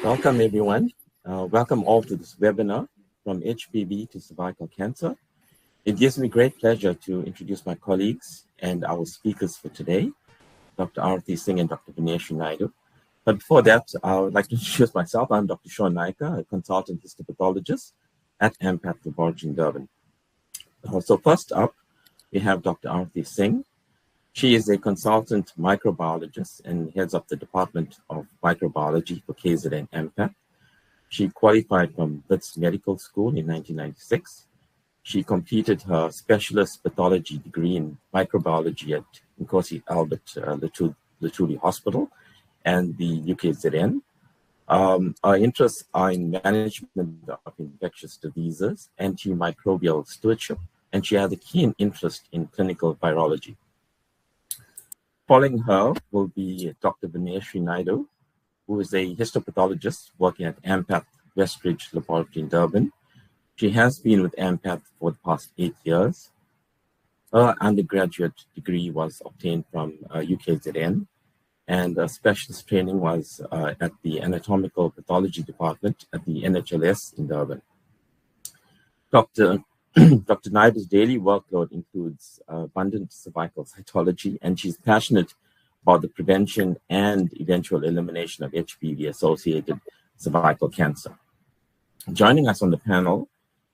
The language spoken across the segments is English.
Welcome, everyone. Welcome all to this webinar from HPV to cervical cancer. It gives me great pleasure to introduce my colleagues and our speakers for today, Dr. Arati Singh and Dr. Vinesh Naidu. But before that, I would like to introduce myself. I'm Dr. Sean Naika, a consultant histopathologist at Empath Laboratory in Durban. So first up, we have Dr. Arati Singh. She is a consultant microbiologist and heads up the Department of Microbiology for KZN Empath. She qualified from Wits Medical School in 1996. She completed her specialist pathology degree in microbiology at Nkosi Albert Luthuli Hospital and the UKZN. Her interests are in management of infectious diseases, antimicrobial stewardship, and she has a keen interest in clinical virology. Following her will be Dr. Vinesh Naidu, who is a histopathologist working at Empath Westridge Laboratory in Durban. She has been with Empath for the past 8 years. Her undergraduate degree was obtained from UKZN, and her specialist training was at the Anatomical Pathology Department at the NHLS in Durban. Dr. Naidu's daily workload includes abundant cervical cytology, and she's passionate about the prevention and eventual elimination of HPV-associated cervical cancer. Joining us on the panel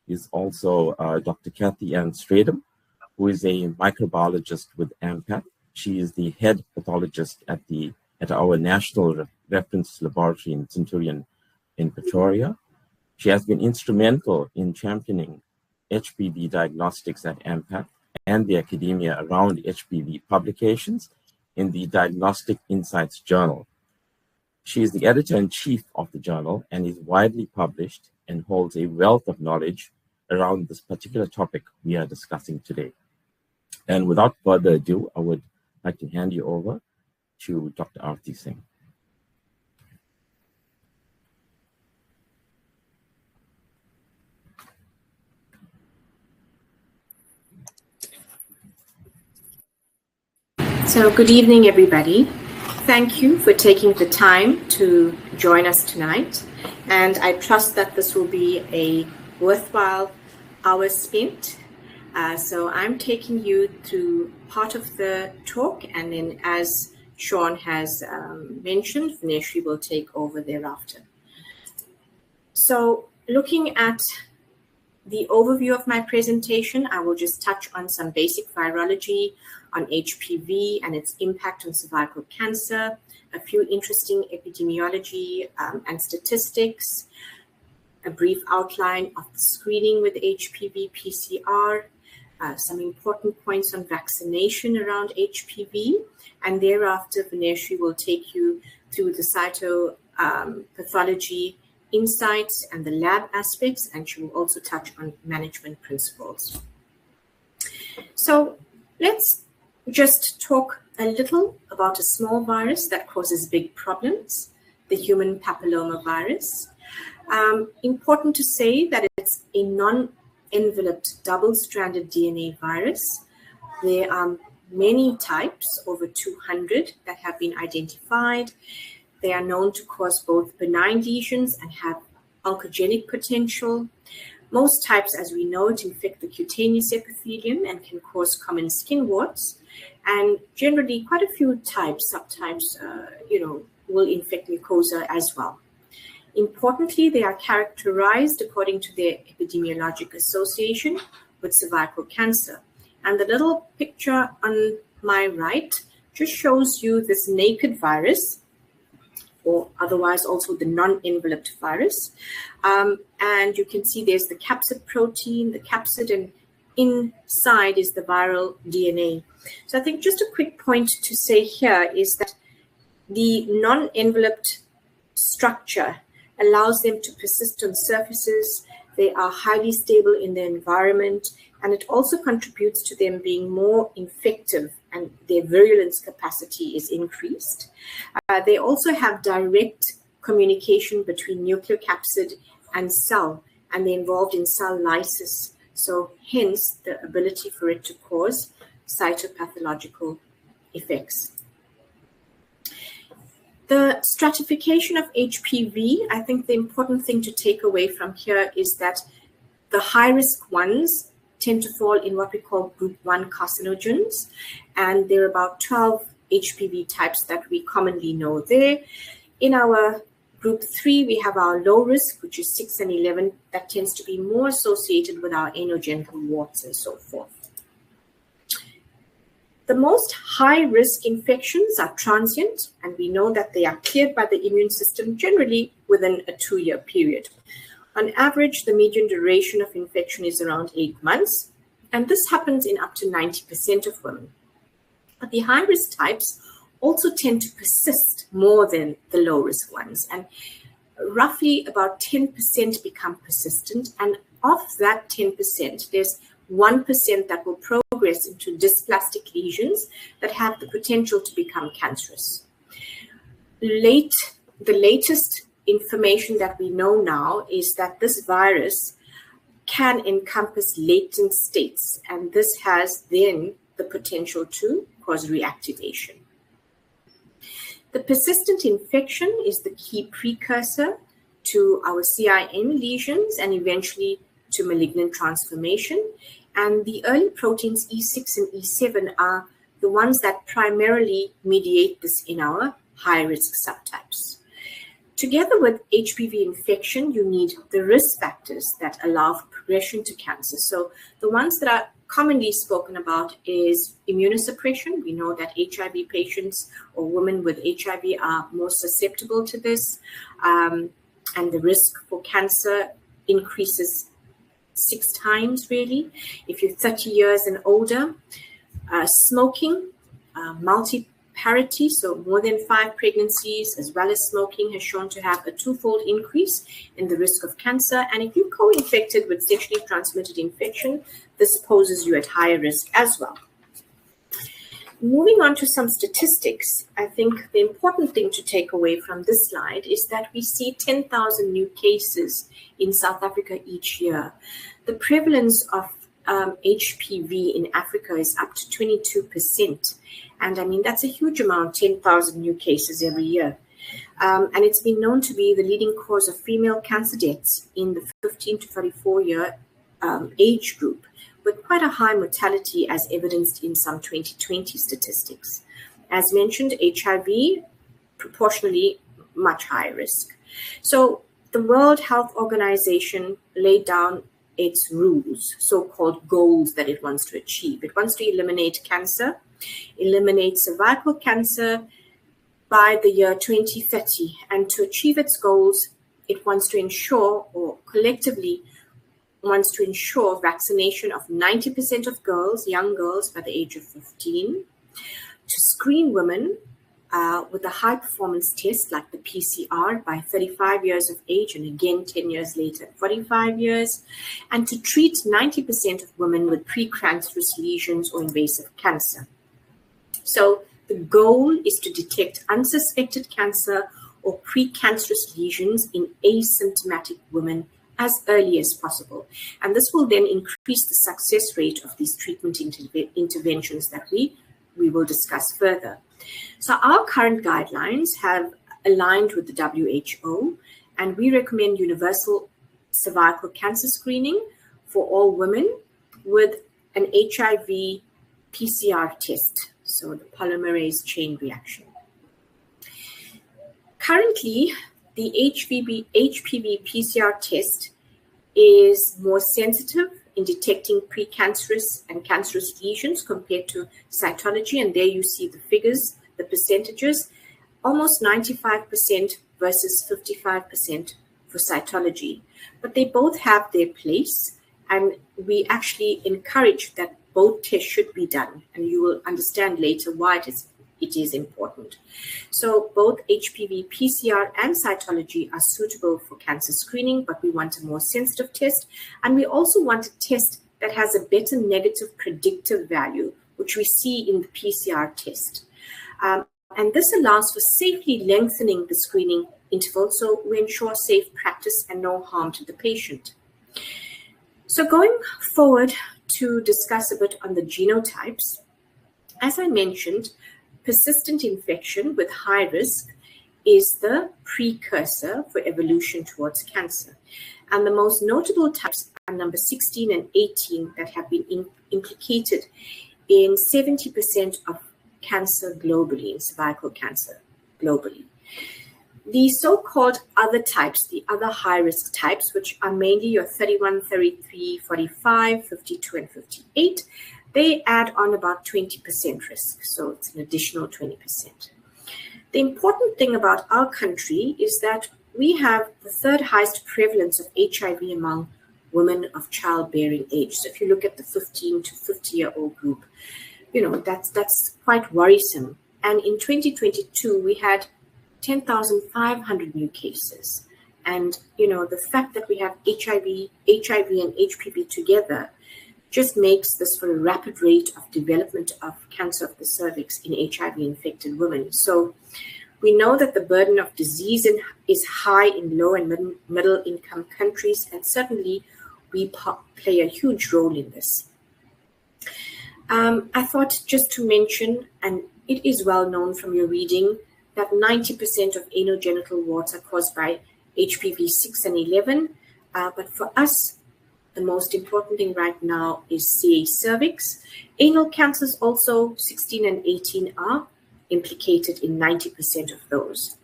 is also Dr. Kathy Ann Stradham, who is a microbiologist with Empath. She is the head pathologist at our National Reference Laboratory in Centurion in Pretoria. She has been instrumental in championing HPV diagnostics at Empath and the academia around HPV publications in the Diagnostic Insights Journal. She is the editor-in-chief of the journal and is widely published and holds a wealth of knowledge around this particular topic we are discussing today. And without further ado, I would like to hand you over to Dr. Arati Singh. So good evening, everybody. Thank you for taking the time to join us tonight. And I trust that this will be a worthwhile hour spent. So I'm taking you through part of the talk, and then as Sean has mentioned, Vinesh will take over thereafter. So looking at the overview of my presentation, I will just touch on some basic virology on HPV and its impact on cervical cancer, a few interesting epidemiology and statistics, a brief outline of the screening with HPV PCR, some important points on vaccination around HPV, and thereafter Vinesh will take you through the cytopathology insights and the lab aspects, and she will also touch on management principles. So let's just talk a little about a small virus that causes big problems, the human papillomavirus. Important to say that it's a non-enveloped double-stranded DNA virus. There are many types, over 200, that have been identified. They are known to cause both benign lesions and have oncogenic potential. Most types, as we know, infect the cutaneous epithelium and can cause common skin warts. And generally, quite a few subtypes, will infect mucosa as well. Importantly, they are characterized according to their epidemiologic association with cervical cancer. And the little picture on my right just shows you this naked virus, or otherwise also the non-enveloped virus. And you can see there's the capsid protein, the capsid, and inside is the viral DNA. So I think just a quick point to say here is that the non-enveloped structure allows them to persist on surfaces. They are highly stable in the environment, and it also contributes to them being more infective, and their virulence capacity is increased. They also have direct communication between nucleocapsid and cell, and they're involved in cell lysis. So hence the ability for it to cause cytopathological effects. The stratification of HPV, I think the important thing to take away from here is that the high-risk ones tend to fall in what we call group 1 carcinogens, and there are about 12 HPV types that we commonly know there. In our group 3, we have our low risk, which is 6 and 11, that tends to be more associated with our anogenital warts and so forth. The most high-risk infections are transient, and we know that they are cleared by the immune system generally within a 2-year period. On average, the median duration of infection is around 8 months, and this happens in up to 90% of women. But the high-risk types also tend to persist more than the low-risk ones, and roughly about 10% become persistent, and of that 10%, there's 1% that will progress into dysplastic lesions that have the potential to become cancerous. The latest information that we know now is that this virus can encompass latent states, and this has then the potential to cause reactivation. The persistent infection is the key precursor to our CIN lesions and eventually to malignant transformation. And the early proteins E6 and E7 are the ones that primarily mediate this in our high-risk subtypes. Together with HPV infection, you need the risk factors that allow for progression to cancer. So the ones that are commonly spoken about is immunosuppression. We know that HIV patients or women with HIV are more susceptible to this, and the risk for cancer increases 6 times, really, if you're 30 years and older. Smoking, multiparity, so more than 5 pregnancies, as well as smoking, has shown to have a 2-fold increase in the risk of cancer. And if you're co-infected with sexually transmitted infection, this poses you at higher risk as well. Moving on to some statistics, I think the important thing to take away from this slide is that we see 10,000 new cases in South Africa each year. The prevalence of HPV in Africa is up to 22%. And I mean, that's a huge amount, 10,000 new cases every year. And it's been known to be the leading cause of female cancer deaths in the 15 to 44-year age group, with quite a high mortality as evidenced in some 2020 statistics. As mentioned, HIV, proportionally much higher risk. So the World Health Organization laid down its rules, so-called goals that it wants to achieve. It wants to eliminate cancer, eliminate cervical cancer by the year 2030. And to achieve its goals, it wants to ensure, or collectively wants to ensure, vaccination of 90% of girls, young girls by the age of 15, to screen women with a high-performance test like the PCR by 35 years of age, and again 10 years later, 45 years, and to treat 90% of women with precancerous lesions or invasive cancer. So the goal is to detect unsuspected cancer or precancerous lesions in asymptomatic women as early as possible. And this will then increase the success rate of these treatment interventions that we will discuss further. So our current guidelines have aligned with the WHO, and we recommend universal cervical cancer screening for all women with an HIV PCR test, so the polymerase chain reaction. Currently, the HPV PCR test is more sensitive in detecting precancerous and cancerous lesions compared to cytology. And there you see the figures, the percentages, almost 95% versus 55% for cytology. But they both have their place, and we actually encourage that both tests should be done. And you will understand later why it is important. So both HPV PCR and cytology are suitable for cancer screening, but we want a more sensitive test. And we also want a test that has a better negative predictive value, which we see in the PCR test. And this allows for safely lengthening the screening interval, so we ensure safe practice and no harm to the patient. So going forward to discuss a bit on the genotypes, as I mentioned, persistent infection with high risk is the precursor for evolution towards cancer. And the most notable types are number 16 and 18 that have been implicated in 70% of cancer globally, in cervical cancer globally. The so-called other types, the other high-risk types, which are mainly your 31, 33, 45, 52, and 58, they add on about 20% risk. So it's an additional 20%. The important thing about our country is that we have the third highest prevalence of HIV among women of childbearing age. So if you look at the 15 to 50-year-old group, that's quite worrisome. And in 2022, we had 10,500 new cases. And, the fact that we have HIV and HPV together just makes this for a rapid rate of development of cancer of the cervix in HIV-infected women. So we know that the burden of disease is high in low and middle-income countries, and certainly we play a huge role in this. I thought just to mention, and it is well known from your reading, that 90% of anogenital warts are caused by HPV 6 and 11. But for us, the most important thing right now is CA cervix. Anal cancers also, 16 and 18, are implicated in 90% of those.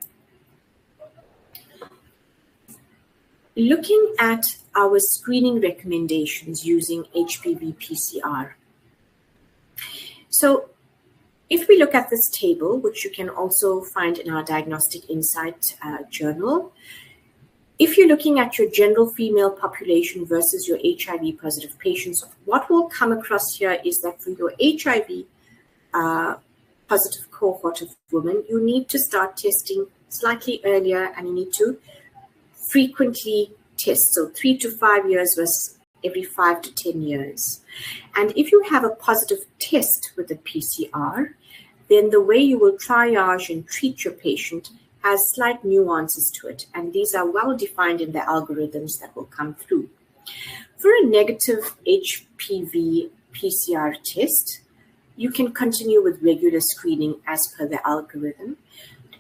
Looking at our screening recommendations using HPV PCR. So if we look at this table, which you can also find in our Diagnostic Insight journal, if you're looking at your general female population versus your HIV positive patients, what will come across here is that for your HIV positive cohort of women, you need to start testing slightly earlier, and you need to frequently test, so 3 to 5 years versus every 5 to 10 years. And if you have a positive test with the PCR, then the way you will triage and treat your patient has slight nuances to it, and these are well defined in the algorithms that will come through. For a negative HPV PCR test, you can continue with regular screening as per the algorithm.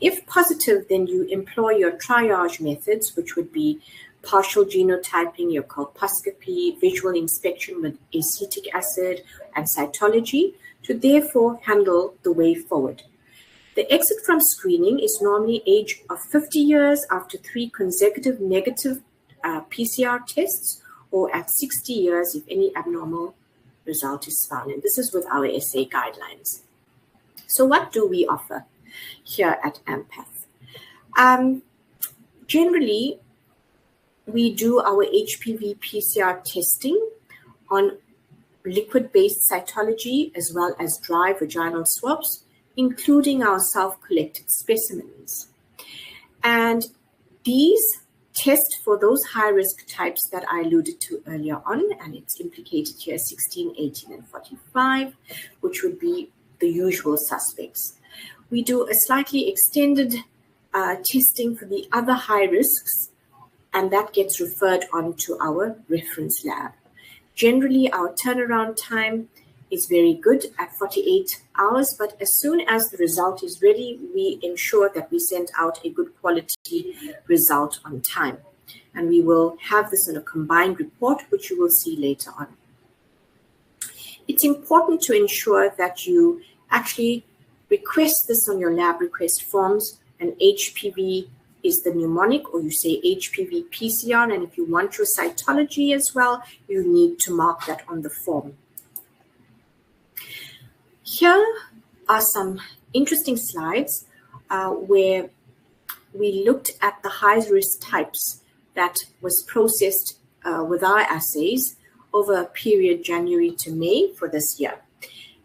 If positive, then you employ your triage methods, which would be partial genotyping, your colposcopy, visual inspection with acetic acid, and cytology to therefore handle the way forward. The exit from screening is normally age of 50 years after 3 consecutive negative PCR tests, or at 60 years if any abnormal result is found. And this is with our SA guidelines. So what do we offer here at AMPATH? Generally, we do our HPV PCR testing on liquid-based cytology as well as dry vaginal swabs, including our self-collected specimens. And these test for those high-risk types that I alluded to earlier on, and it's implicated here 16, 18, and 45, which would be the usual suspects. We do a slightly extended testing for the other high risks, and that gets referred on to our reference lab. Generally, our turnaround time is very good at 48 hours, but as soon as the result is ready, we ensure that we send out a good quality result on time. And we will have this in a combined report, which you will see later on. It's important to ensure that you actually request this on your lab request forms, and HPV is the mnemonic, or you say HPV PCR, and if you want your cytology as well, you need to mark that on the form. Here are some interesting slides where we looked at the high-risk types that was processed with our assays over a period January to May for this year.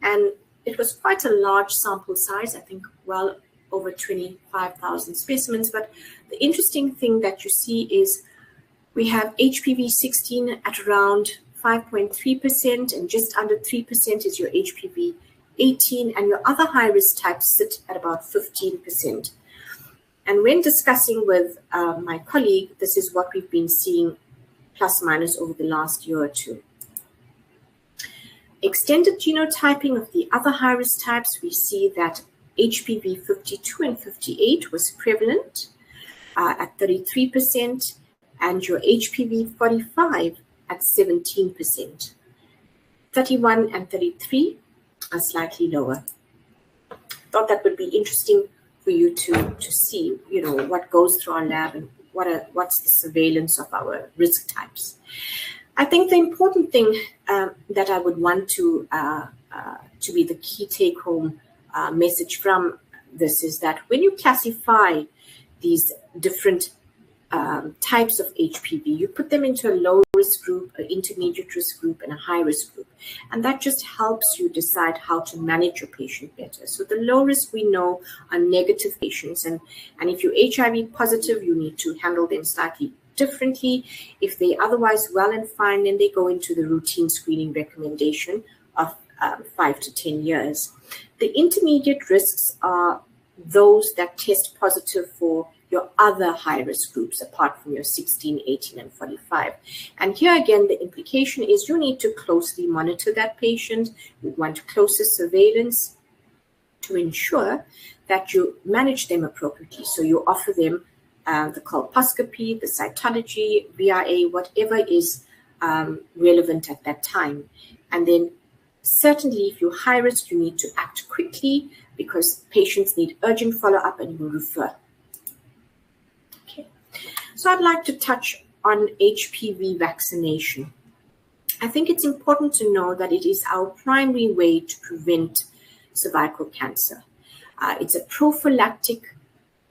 And it was quite a large sample size, I think well over 25,000 specimens. But the interesting thing that you see is we have HPV 16 at around 5.3%, and just under 3% is your HPV 18, and your other high-risk types sit at about 15%. And when discussing with my colleague, this is what we've been seeing plus minus over the last year or two. Extended genotyping of the other high-risk types, we see that HPV 52 and 58 was prevalent at 33%, and your HPV 45 at 17%. 31 and 33 are slightly lower. Thought that would be interesting for you to see, what goes through our lab and what's the surveillance of our risk types. I think the important thing that I would want to be the key take-home message from this is that when you classify these different types of HPV, you put them into a low-risk group, an intermediate-risk group, and a high-risk group. And that just helps you decide how to manage your patient better. So the low-risk, we know, are negative patients. And if you're HIV positive, you need to handle them slightly differently. If they're otherwise well and fine, then they go into the routine screening recommendation of 5 to 10 years. The intermediate risks are those that test positive for your other high-risk groups apart from your 16, 18, and 45. And here again, the implication is you need to closely monitor that patient. You want closer surveillance to ensure that you manage them appropriately. So you offer them the colposcopy, the cytology, VIA, whatever is relevant at that time. And then certainly if you're high risk, you need to act quickly because patients need urgent follow-up and you will refer. Okay. So I'd like to touch on HPV vaccination. I think it's important to know that it is our primary way to prevent cervical cancer. It's a prophylactic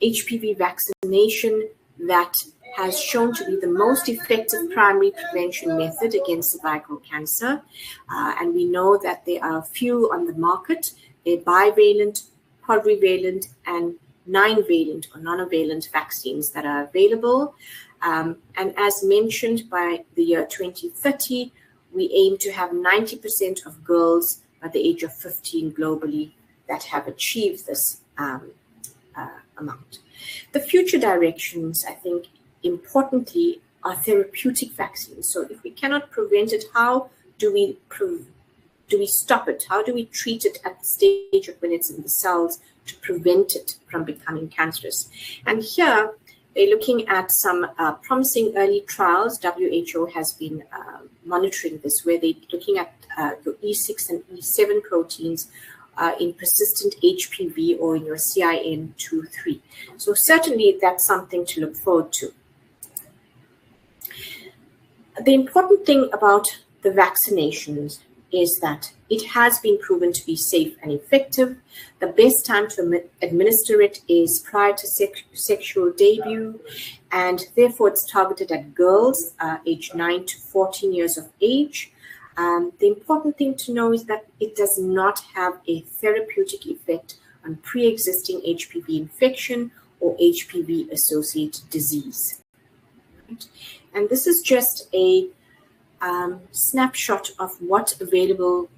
HPV vaccination that has shown to be the most effective primary prevention method against cervical cancer. And we know that there are a few on the market. They're bivalent, quadrivalent, and 9-valent or monovalent vaccines that are available. And as mentioned, by the year 2030, we aim to have 90% of girls by the age of 15 globally that have achieved this amount. The future directions, I think, importantly, are therapeutic vaccines. So if we cannot prevent it, how do we stop it? How do we treat it at the stage of when it's in the cells to prevent it from becoming cancerous? And here, they're looking at some promising early trials. WHO has been monitoring this, where they're looking at your E6 and E7 proteins in persistent HPV or in your CIN2-3. So certainly that's something to look forward to. The important thing about the vaccinations is that it has been proven to be safe and effective. The best time to administer it is prior to sexual debut, and therefore it's targeted at girls aged 9 to 14 years of age. The important thing to know is that it does not have a therapeutic effect on pre-existing HPV infection or HPV-associated disease. Right? And this is just a snapshot of what available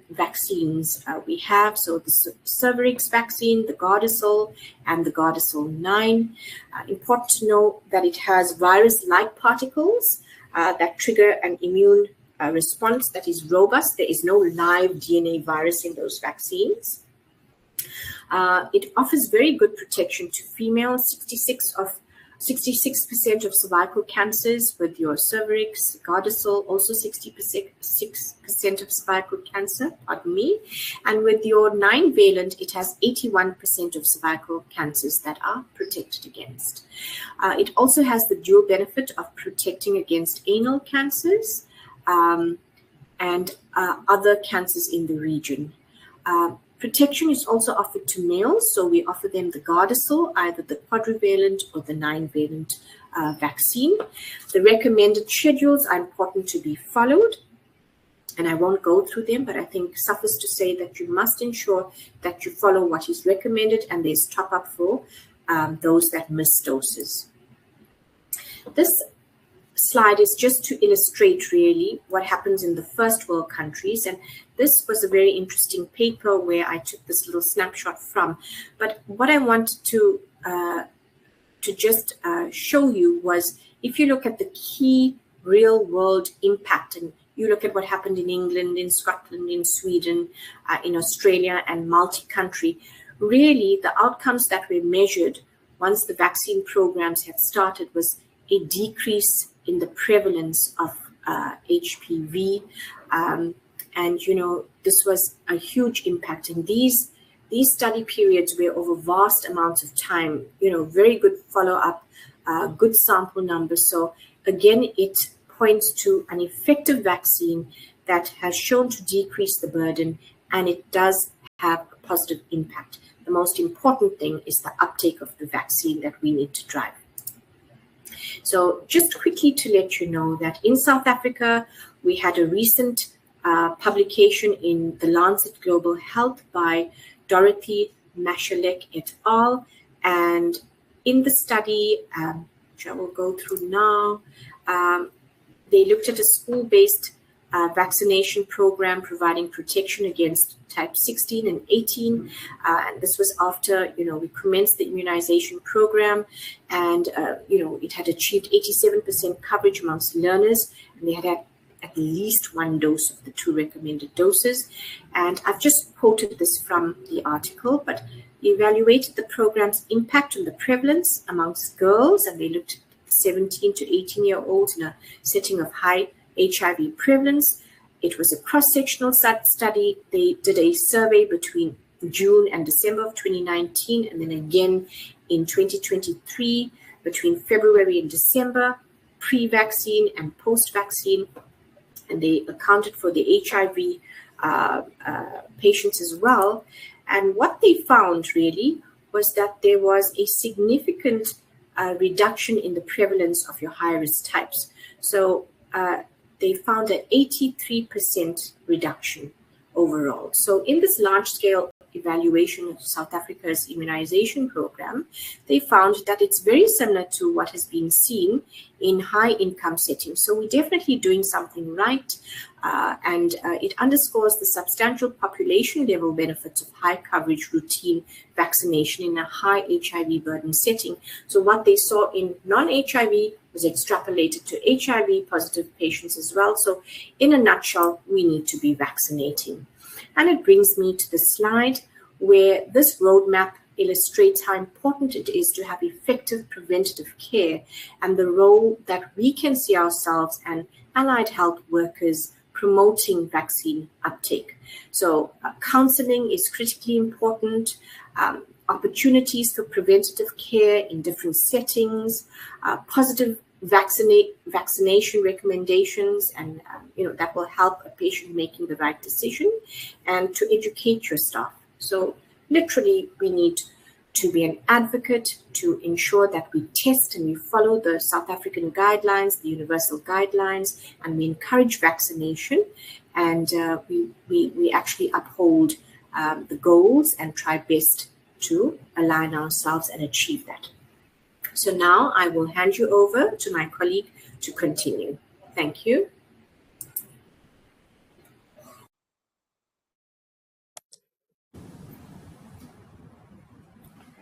vaccines we have. So the Cervical vaccine, the Gardasil, and the Gardasil 9. Important to know that it has virus-like particles that trigger an immune response that is robust. There is no live DNA virus in those vaccines. It offers very good protection to females. 66% of cervical cancers with your cervix, Gardasil, also 66% of cervical cancer, pardon me. And with your 9-valent, it has 81% of cervical cancers that are protected against. It also has the dual benefit of protecting against anal cancers and other cancers in the region. Protection is also offered to males, so we offer them the Gardasil, either the quadrivalent or the 9-valent vaccine. The recommended schedules are important to be followed, and I won't go through them, but I think suffice to say that you must ensure that you follow what is recommended, and there's top-up for those that miss doses. This slide is just to illustrate really what happens in the first world countries, and this was a very interesting paper where I took this little snapshot from. But what I wanted to just show you was, if you look at the key real world impact, and you look at what happened in England, in Scotland, in Sweden, in Australia, and multi-country, really the outcomes that were measured once the vaccine programs had started was a decrease in the prevalence of HPV. And, this was a huge impact. And these study periods were over vast amounts of time, very good follow-up, good sample numbers. So again, it points to an effective vaccine that has shown to decrease the burden, and it does have a positive impact. The most important thing is the uptake of the vaccine that we need to drive. So just quickly to let you know that in South Africa, we had a recent publication in the Lancet Global Health by Dorothy Mashalek et al. And in the study, which I will go through now, they looked at a school-based vaccination program providing protection against type 16 and 18. And this was after, we commenced the immunization program, and, it had achieved 87% coverage amongst learners, and they had at least one dose of the 2 recommended doses. And I've just quoted this from the article, but they evaluated the program's impact on the prevalence amongst girls, and they looked at 17 to 18-year-olds in a setting of high HIV prevalence. It was a cross-sectional study. They did a survey between June and December of 2019, and then again in 2023 between February and December, pre-vaccine and post-vaccine. And they accounted for the HIV patients as well. And what they found really was that there was a significant reduction in the prevalence of your high-risk types. So they found an 83% reduction overall. So in this large-scale evaluation of South Africa's immunization program, they found that it's very similar to what has been seen in high-income settings. So we're definitely doing something right, and it underscores the substantial population-level benefits of high-coverage routine vaccination in a high HIV burden setting. So what they saw in non-HIV was extrapolated to HIV-positive patients as well. So in a nutshell, we need to be vaccinating. And it brings me to the slide where this roadmap illustrates how important it is to have effective preventative care and the role that we can see ourselves and allied health workers promoting vaccine uptake. So counseling is critically important, opportunities for preventative care in different settings, positive vaccination recommendations, and that will help a patient making the right decision, and to educate your staff. So literally, we need to be an advocate to ensure that we test and we follow the South African guidelines, the universal guidelines, and we encourage vaccination, and we actually uphold the goals and try best to align ourselves and achieve that. So now I will hand you over to my colleague to continue. Thank you.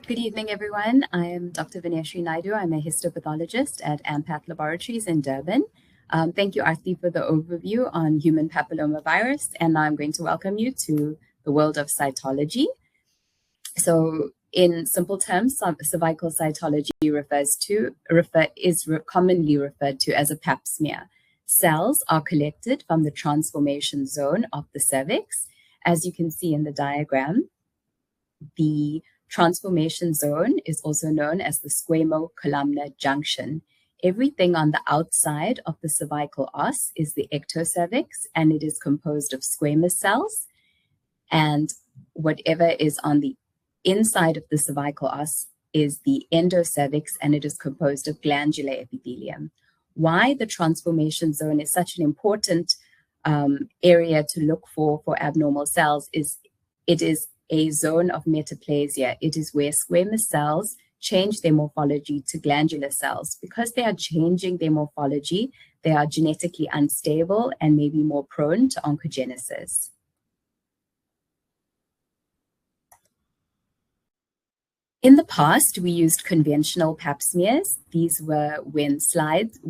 Good evening, everyone. I am Dr. Vineshri Naidu. I'm a histopathologist at AMPATH Laboratories in Durban. Thank you, Arthi, for the overview on human papillomavirus. And now I'm going to welcome you to the world of cytology. So in simple terms, cervical cytology is commonly referred to as a pap smear. Cells are collected from the transformation zone of the cervix. As you can see in the diagram, the transformation zone is also known as the squamo-columnar junction. Everything on the outside of the cervical os is the ectocervix, and it is composed of squamous cells. And whatever is on the inside of the cervical os is the endocervix, and it is composed of glandular epithelium. Why the transformation zone is such an important area to look for abnormal cells is it is a zone of metaplasia. It is where squamous cells change their morphology to glandular cells. Because they are changing their morphology, they are genetically unstable and may be more prone to oncogenesis. In the past, we used conventional pap smears. These were when cells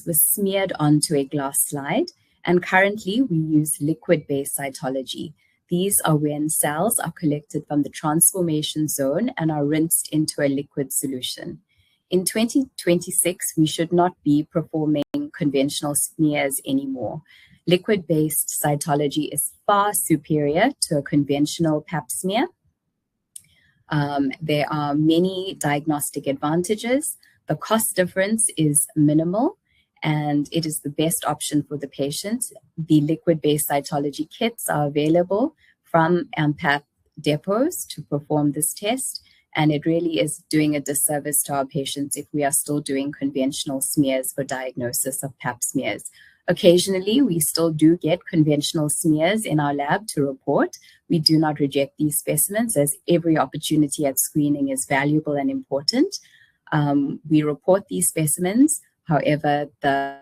were smeared onto a glass slide. And currently, we use liquid-based cytology. These are when cells are collected from the transformation zone and are rinsed into a liquid solution. In 2026, we should not be performing conventional smears anymore. Liquid-based cytology is far superior to a conventional pap smear. There are many diagnostic advantages. The cost difference is minimal, and it is the best option for the patient. The liquid-based cytology kits are available from AMPATH depots to perform this test, and it really is doing a disservice to our patients if we are still doing conventional smears for diagnosis of pap smears. Occasionally, we still do get conventional smears in our lab to report. We do not reject these specimens, as every opportunity at screening is valuable and important. We report these specimens. However, the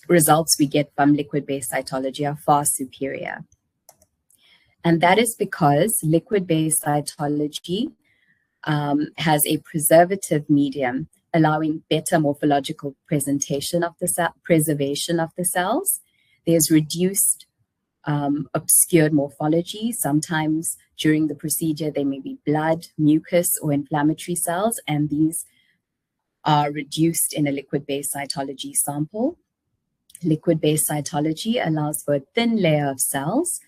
results we get from liquid-based cytology are far superior. And that is because liquid-based cytology has a preservative medium, allowing better morphological presentation of the preservation of the cells. There's reduced obscured morphology. Sometimes during the procedure, there may be blood, mucus, or inflammatory cells, and these are reduced in a liquid-based cytology sample. Liquid-based cytology allows for a thin layer of cells,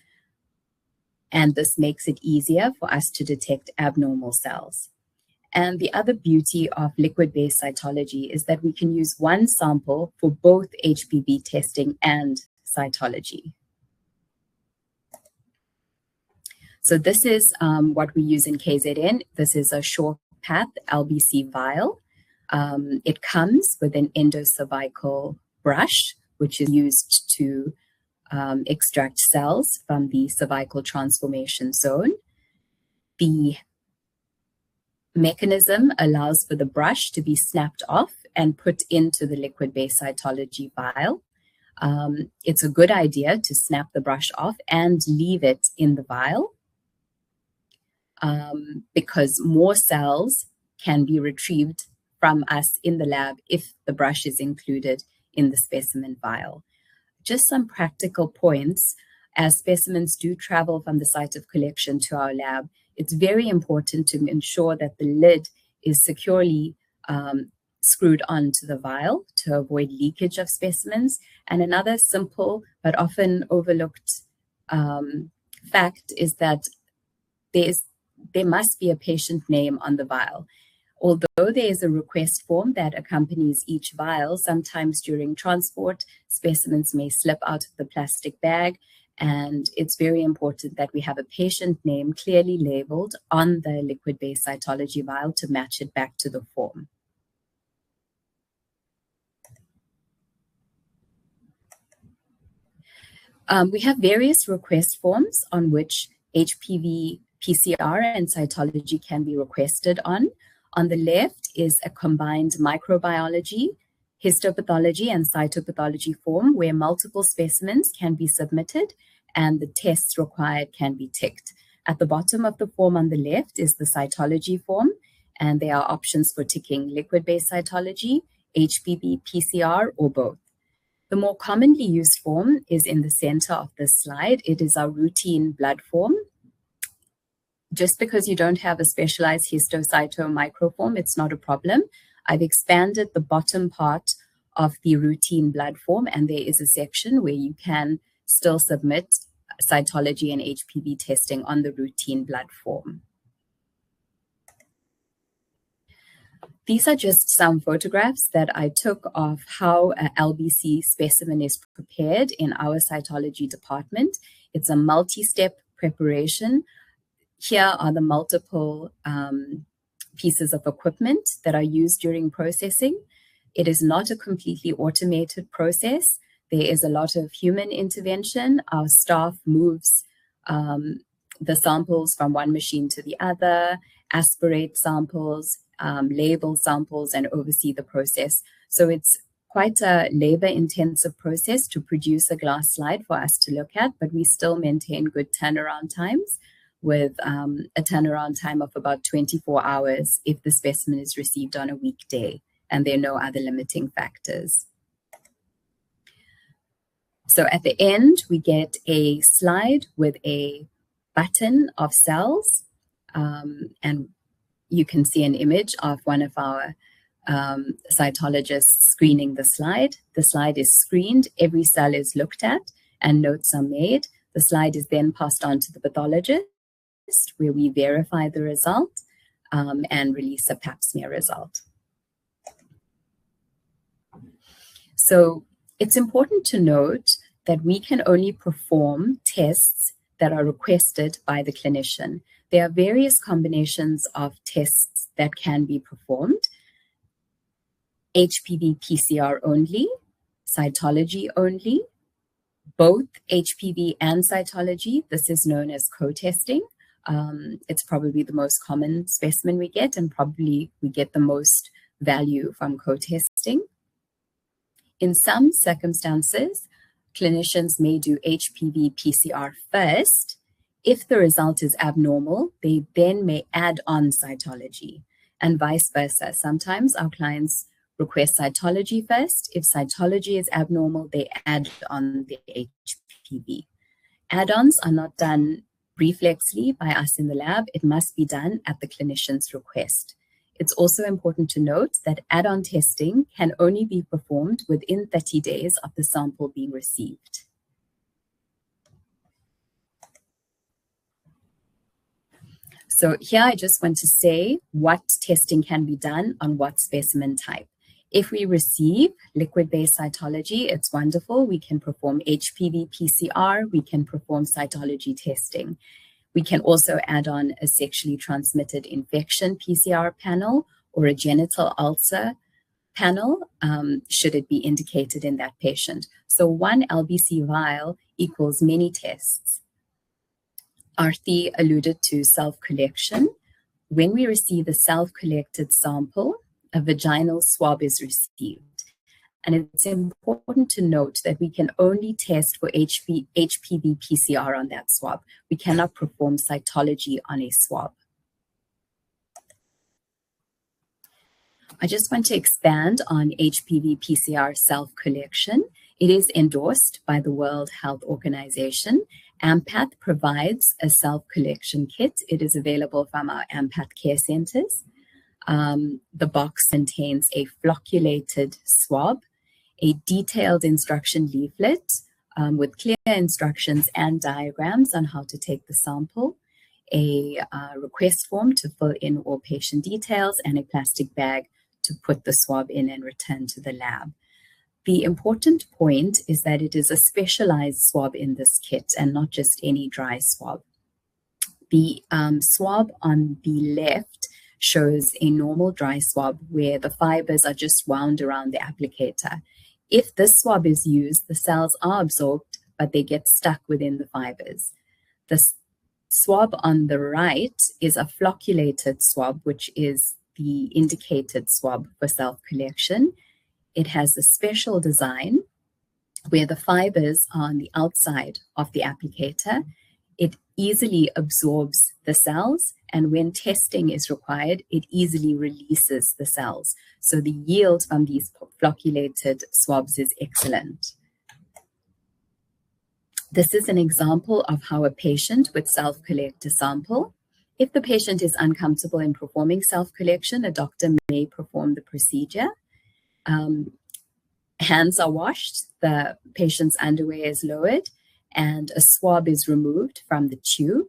and this makes it easier for us to detect abnormal cells. And the other beauty of liquid-based cytology is that we can use one sample for both HPV testing and cytology. So this is what we use in KZN. This is a short path LBC vial. It comes with an endocervical brush, which is used to extract cells from the cervical transformation zone. The mechanism allows for the brush to be snapped off and put into the liquid-based cytology vial. It's a good idea to snap the brush off and leave it in the vial because more cells can be retrieved from us in the lab if the brush is included in the specimen vial. Just some practical points. As specimens do travel from the site of collection to our lab, it's very important to ensure that the lid is securely screwed onto the vial to avoid leakage of specimens. And another simple but often overlooked fact is that there must be a patient name on the vial. Although there is a request form that accompanies each vial, sometimes during transport, specimens may slip out of the plastic bag, and it's very important that we have a patient name clearly labeled on the liquid-based cytology vial to match it back to the form. We have various request forms on which HPV, PCR, and cytology can be requested on. On the left is a combined microbiology, histopathology, and cytopathology form where multiple specimens can be submitted and the tests required can be ticked. At the bottom of the form on the left is the cytology form, and there are options for ticking liquid-based cytology, HPV, PCR, or both. The more commonly used form is in the center of this slide. It is our routine blood form. Just because you don't have a specialized histocyto microform, it's not a problem. I've expanded the bottom part of the routine blood form, and there is a section where you can still submit cytology and HPV testing on the routine blood form. These are just some photographs that I took of how a LBC specimen is prepared in our cytology department. It's a multi-step preparation. Here are the multiple pieces of equipment that are used during processing. It is not a completely automated process. There is a lot of human intervention. Our staff moves the samples from one machine to the other, aspirate samples, label samples, and oversee the process. So it's quite a labor-intensive process to produce a glass slide for us to look at, but we still maintain good turnaround times, with a turnaround time of about 24 hours if the specimen is received on a weekday and there are no other limiting factors. So at the end, we get a slide with a button of cells, and you can see an image of one of our cytologists screening the slide. The slide is screened, every cell is looked at, and notes are made. The slide is then passed on to the pathologist, where we verify the result and release a pap smear result. So it's important to note that we can only perform tests that are requested by the clinician. There are various combinations of tests that can be performed. HPV PCR only, cytology only, both HPV and cytology. This is known as co-testing. It's probably the most common specimen we get, and probably we get the most value from co-testing. In some circumstances, clinicians may do HPV PCR first. If the result is abnormal, they then may add on cytology, and vice versa. Sometimes our clients request cytology first. If cytology is abnormal, they add on the HPV. Add-ons are not done reflexly by us in the lab. It must be done at the clinician's request. It's also important to note that add-on testing can only be performed within 30 days of the sample being received. So here I just want to say what testing can be done on what specimen type. If we receive liquid-based cytology, it's wonderful. We can perform HPV PCR. We can perform cytology testing. We can also add on a sexually transmitted infection PCR panel or a genital ulcer panel, should it be indicated in that patient. So one LBC vial equals many tests. Arthi alluded to self-collection. When we receive a self-collected sample, a vaginal swab is received. And it's important to note that we can only test for HPV PCR on that swab. We cannot perform cytology on a swab. I just want to expand on HPV PCR self-collection. It is endorsed by the World Health Organization. AMPATH provides a self-collection kit. It is available from our AMPATH care centers. The box contains a flocculated swab, a detailed instruction leaflet with clear instructions and diagrams on how to take the sample, a request form to fill in all patient details, and a plastic bag to put the swab in and return to the lab. The important point is that it is a specialized swab in this kit and not just any dry swab. The swab on the left shows a normal dry swab where the fibers are just wound around the applicator. If this swab is used, the cells are absorbed, but they get stuck within the fibers. The swab on the right is a flocculated swab, which is the indicated swab for self-collection. It has a special design where the fibers are on the outside of the applicator. It easily absorbs the cells, and when testing is required, it easily releases the cells. So the yield from these flocculated swabs is excellent. This is an example of how a patient would self-collect a sample. If the patient is uncomfortable in performing self-collection, a doctor may perform the procedure. Hands are washed, the patient's underwear is lowered, and a swab is removed from the tube.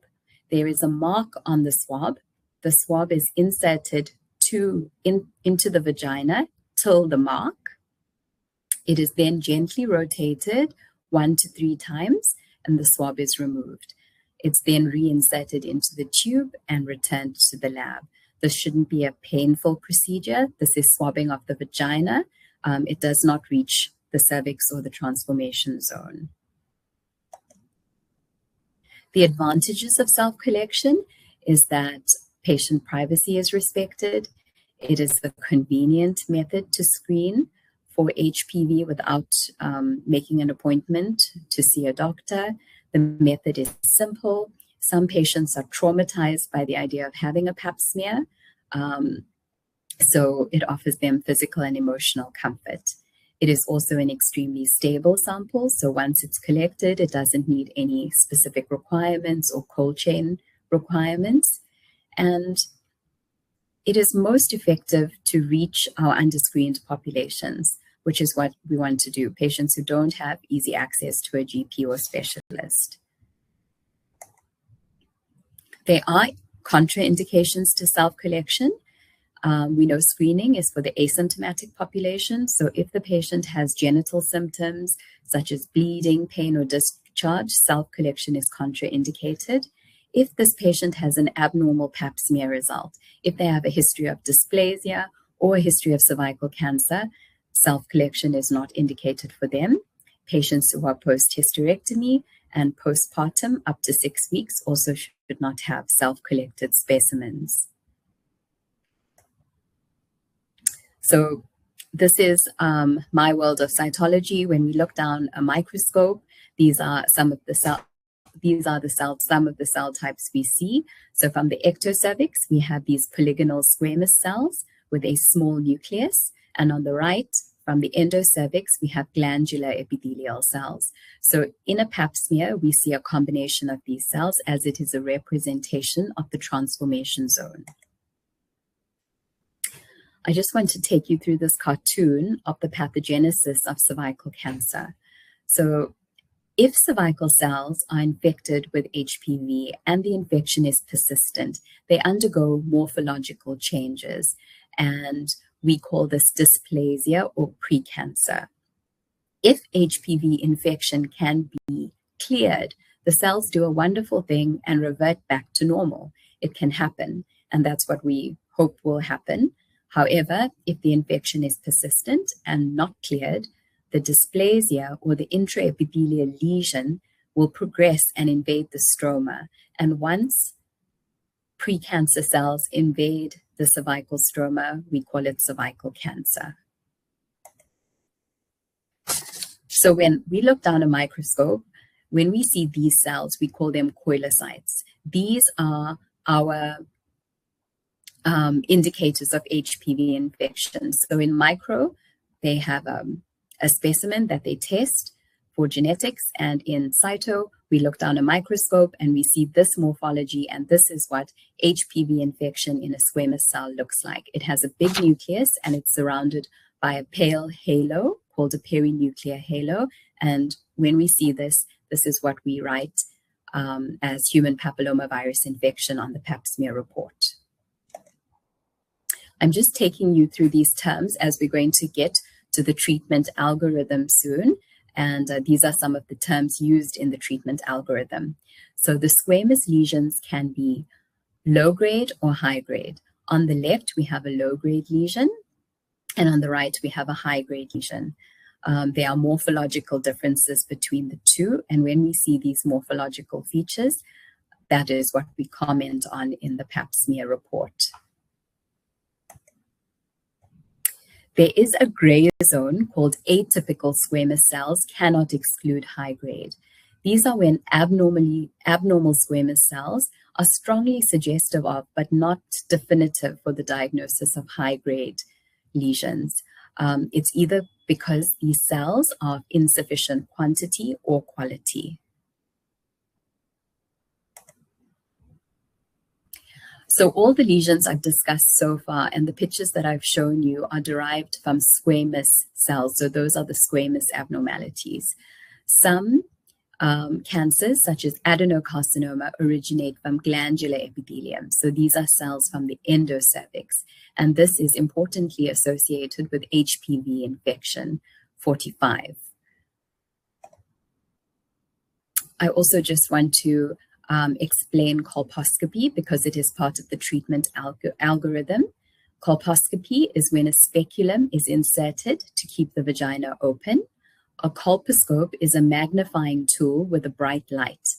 There is a mark on the swab. The swab is inserted into the vagina till the mark. It is then gently rotated 1 to 3 times, and the swab is removed. It's then reinserted into the tube and returned to the lab. This shouldn't be a painful procedure. This is swabbing of the vagina. It does not reach the cervix or the transformation zone. The advantages of self-collection is that patient privacy is respected. It is a convenient method to screen for HPV without making an appointment to see a doctor. The method is simple. Some patients are traumatized by the idea of having a pap smear, so it offers them physical and emotional comfort. It is also an extremely stable sample, so once it's collected, it doesn't need any specific requirements or cold chain requirements. And it is most effective to reach our underscreened populations, which is what we want to do, patients who don't have easy access to a GP or specialist. There are contraindications to self-collection. We know screening is for the asymptomatic population. So if the patient has genital symptoms such as bleeding, pain, or discharge, self-collection is contraindicated. If this patient has an abnormal pap smear result, if they have a history of dysplasia or a history of cervical cancer, self-collection is not indicated for them. Patients who are post-hysterectomy and postpartum up to 6 weeks also should not have self-collected specimens. So this is my world of cytology. When we look down a microscope, these are some of the cell types we see. So from the ectocervix, we have these polygonal squamous cells with a small nucleus. And on the right, from the endocervix, we have glandular epithelial cells. So in a pap smear, we see a combination of these cells as it is a representation of the transformation zone. I just want to take you through this cartoon of the pathogenesis of cervical cancer. So if cervical cells are infected with HPV and the infection is persistent, they undergo morphological changes, and we call this dysplasia or precancer. If HPV infection can be cleared, the cells do a wonderful thing and revert back to normal. It can happen, and that's what we hope will happen. However, if the infection is persistent and not cleared, the dysplasia or the intraepithelial lesion will progress and invade the stroma. And once precancer cells invade the cervical stroma, we call it cervical cancer. So when we look down a microscope, when we see these cells, we call them koilocytes. These are our indicators of HPV infection. So in micro, they have a specimen that they test for genetics, and in cyto, we look down a microscope and we see this morphology, and this is what HPV infection in a squamous cell looks like. It has a big nucleus and it's surrounded by a pale halo called a perinuclear halo, and when we see this, this is what we write as human papillomavirus infection on the pap smear report. I'm just taking you through these terms as we're going to get to the treatment algorithm soon. And these are some of the terms used in the treatment algorithm. So the squamous lesions can be low grade or high grade. On the left, we have a low grade lesion, and on the right, we have a high grade lesion. There are morphological differences between the two. And when we see these morphological features, that is what we comment on in the pap smear report. There is a gray zone called atypical squamous cells cannot exclude high grade. These are when abnormal squamous cells are strongly suggestive of, but not definitive for the diagnosis of high grade lesions. It's either because these cells are of insufficient quantity or quality. So all the lesions I've discussed so far and the pictures that I've shown you are derived from squamous cells. So those are the squamous abnormalities. Some cancers, such as adenocarcinoma, originate from glandular epithelium. So these are cells from the endocervix. And this is importantly associated with HPV infection 45. I also just want to explain colposcopy because it is part of the treatment algorithm. Colposcopy is when a speculum is inserted to keep the vagina open. A colposcope is a magnifying tool with a bright light.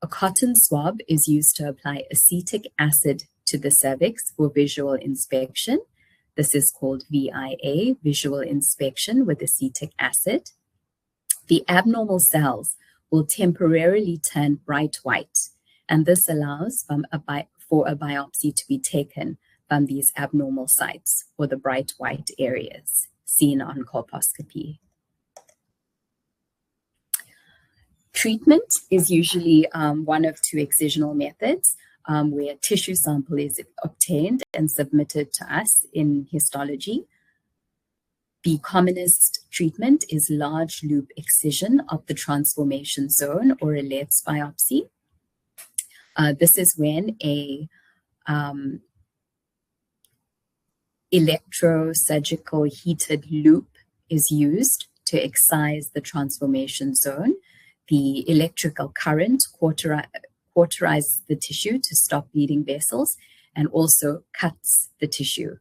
A cotton swab is used to apply acetic acid to the cervix for visual inspection. This is called VIA, visual inspection with acetic acid. The abnormal cells will temporarily turn bright white, and this allows for a biopsy to be taken from these abnormal sites or the bright white areas. seen on colposcopy. Treatment is usually one of two excisional methods where tissue sample is obtained and submitted to us in histology. The commonest treatment is large loop excision of the transformation zone or a Let's biopsy. This is when a electrosurgical heated loop is used to excise the transformation zone. The electrical current cauterizes the tissue to stop bleeding vessels and also cuts the tissue.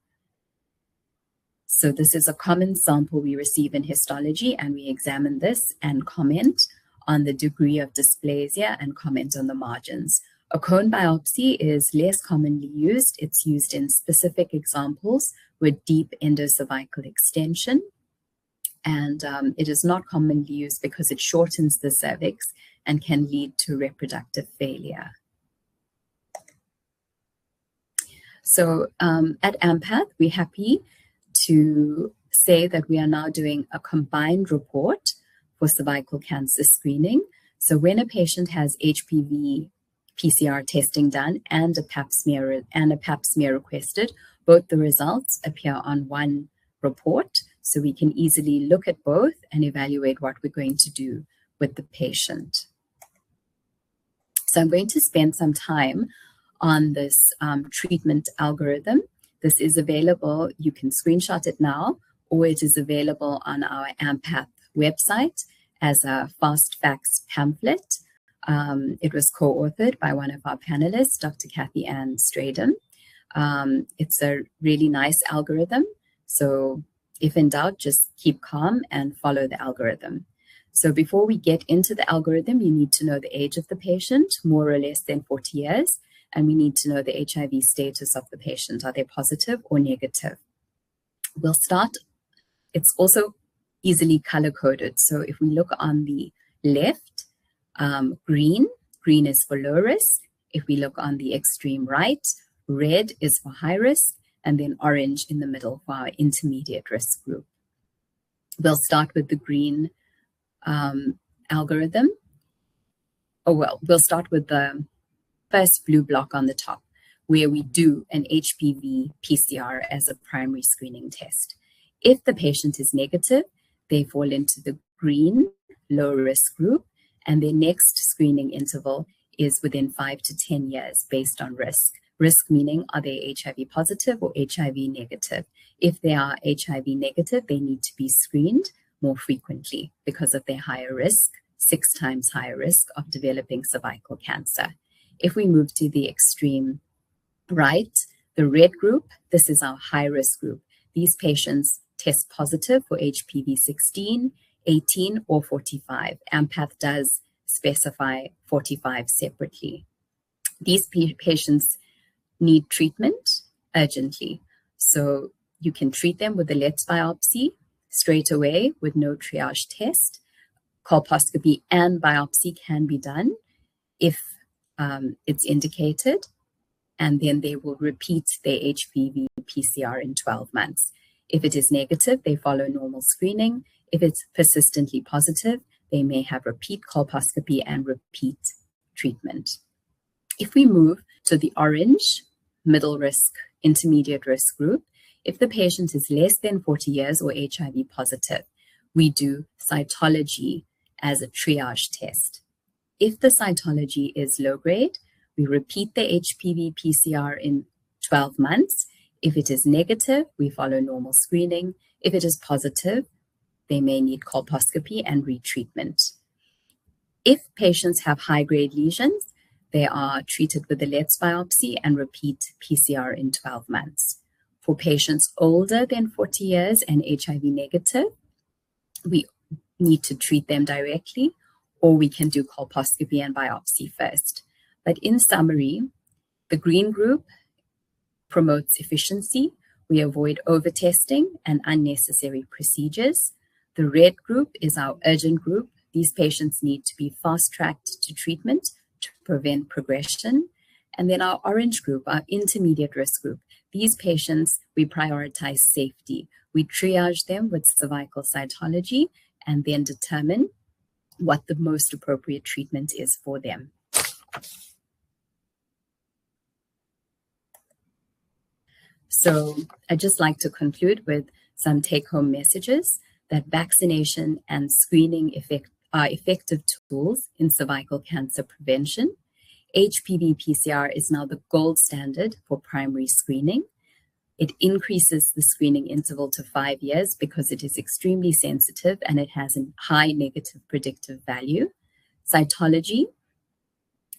So this is a common sample we receive in histology, and we examine this and comment on the degree of dysplasia and comment on the margins. A cone biopsy is less commonly used. It's used in specific examples with deep endocervical extension. And it is not commonly used because it shortens the cervix and can lead to reproductive failure. So at AMPATH, we're happy to say that we are now doing a combined report for cervical cancer screening. So when a patient has HPV PCR testing done and a pap smear requested, both the results appear on one report, so we can easily look at both and evaluate what we're going to do with the patient. So I'm going to spend some time on this treatment algorithm. This is available, you can screenshot it now, or it is available on our AMPATH website as a fast facts pamphlet. It was co-authored by one of our panelists, Dr. Kathy Ann Stradham. It's a really nice algorithm. So if in doubt, just keep calm and follow the algorithm. So before we get into the algorithm, you need to know the age of the patient, more or less than 40 years, and we need to know the HIV status of the patient. Are they positive or negative? We'll start, it's also easily color-coded. So if we look on the left, green is for low risk. If we look on the extreme right, red is for high risk, and then orange in the middle for our intermediate risk group. We'll start with the green algorithm. We'll start with the first blue block on the top, where we do an HPV PCR as a primary screening test. If the patient is negative, they fall into the green low risk group, and their next screening interval is within 5 to 10 years based on risk. Risk meaning, are they HIV positive or HIV negative? If they are HIV negative, they need to be screened more frequently because of their higher risk, 6 times higher risk of developing cervical cancer. If we move to the extreme right, the red group, this is our high risk group. These patients test positive for HPV 16, 18, or 45. AMPATH does specify 45 separately. These patients need treatment urgently. So you can treat them with a Let's biopsy straight away with no triage test. Colposcopy and biopsy can be done if it's indicated, and then they will repeat their HPV PCR in 12 months. If it is negative, they follow normal screening. If it's persistently positive, they may have repeat colposcopy and repeat treatment. If we move to the orange, middle risk, intermediate risk group, if the patient is less than 40 years or HIV positive, we do cytology as a triage test. If the cytology is low grade, we repeat the HPV PCR in 12 months. If it is negative, we follow normal screening. If it is positive, they may need colposcopy and retreatment. If patients have high-grade lesions, they are treated with a Let's biopsy and repeat PCR in 12 months. For patients older than 40 years and HIV negative, we need to treat them directly, or we can do colposcopy and biopsy first. But in summary, the green group promotes efficiency. We avoid over-testing and unnecessary procedures. The red group is our urgent group. These patients need to be fast-tracked to treatment to prevent progression. And then our orange group, our intermediate risk group, these patients, we prioritize safety. We triage them with cervical cytology and then determine what the most appropriate treatment is for them. So I'd just like to conclude with some take-home messages that vaccination and screening are effective tools in cervical cancer prevention. HPV PCR is now the gold standard for primary screening. It increases the screening interval to 5 years because it is extremely sensitive and it has a high negative predictive value. Cytology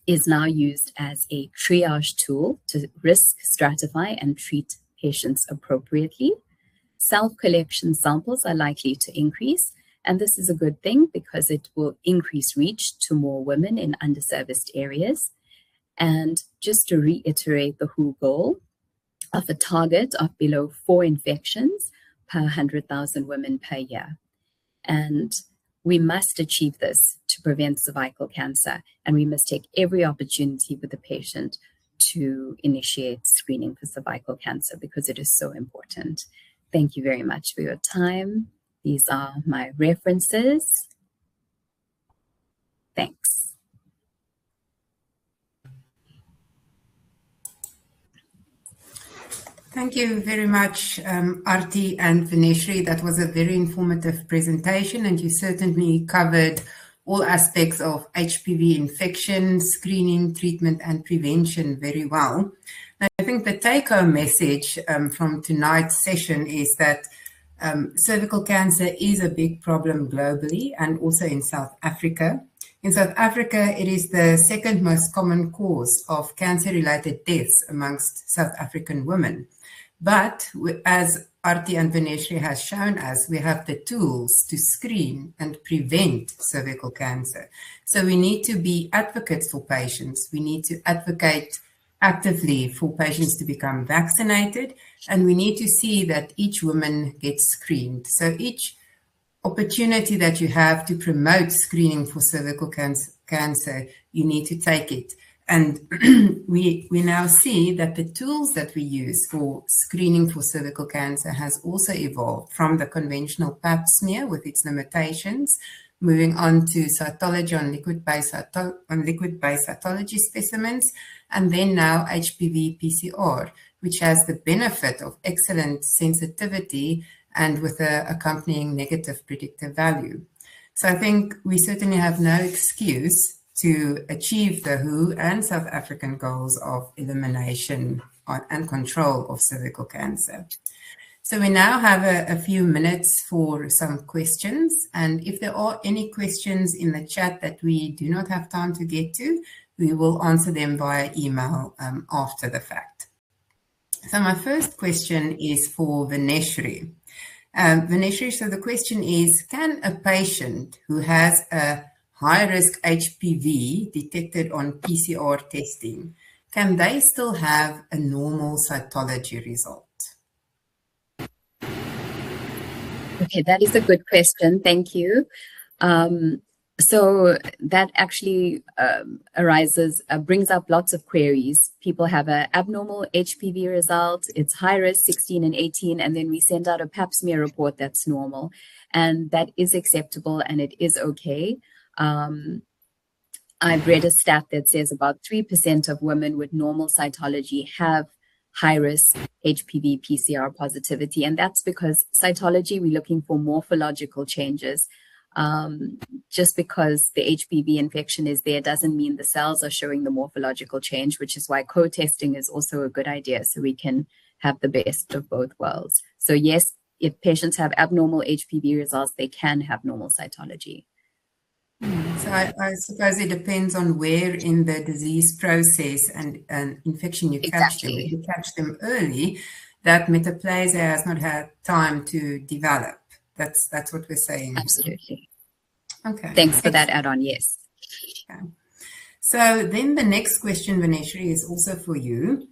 is now used as a triage tool to risk stratify and treat patients appropriately. Self-collection samples are likely to increase, and this is a good thing because it will increase reach to more women in underserviced areas. And just to reiterate the WHO goal of a target of below 4 infections per 100,000 women per year. And we must achieve this to prevent cervical cancer, and we must take every opportunity with the patient to initiate screening for cervical cancer because it is so important. Thank you very much for your time. These are my references. Thanks. Thank you very much, Arti and Vineshri. That was a very informative presentation, and you certainly covered all aspects of HPV infection, screening, treatment, and prevention very well. I think the take-home message from tonight's session is that cervical cancer is a big problem globally and also in South Africa. In South Africa, it is the second most common cause of cancer-related deaths amongst South African women. But as Arti and Vineshri has shown us, we have the tools to screen and prevent cervical cancer. So we need to be advocates for patients. We need to advocate actively for patients to become vaccinated, and we need to see that each woman gets screened. So each opportunity that you have to promote screening for cervical cancer, you need to take it. And we now see that the tools that we use for screening for cervical cancer has also evolved from the conventional pap smear with its limitations, moving on to cytology on liquid-based cytology specimens, and then now HPV PCR, which has the benefit of excellent sensitivity and with an accompanying negative predictive value. So I think we certainly have no excuse to achieve the WHO and South African goals of elimination and control of cervical cancer. So we now have a few minutes for some questions. And if there are any questions in the chat that we do not have time to get to, we will answer them via email after the fact. So my first question is for Vineshri. Vineshri, so the question is, can a patient who has a high-risk HPV detected on PCR testing, can they still have a normal cytology result? Okay, that is a good question. Thank you. So that actually brings up lots of queries. People have an abnormal HPV result. It's high risk, 16 and 18, and then we send out a pap smear report that's normal. And that is acceptable and it is okay. I've read a stat that says about 3% of women with normal cytology have high-risk HPV PCR positivity, and that's because cytology, we're looking for morphological changes. Just because the HPV infection is there doesn't mean the cells are showing the morphological change, which is why co-testing is also a good idea, so we can have the best of both worlds. So yes, if patients have abnormal HPV results, they can have normal cytology. So I suppose it depends on where in the disease process and infection you catch them. If you catch them early, that metaplasia has not had time to develop. That's what we're saying. Absolutely. Okay. Thanks for that add-on, yes. Okay. So then the next question, Vineshri, is also for you.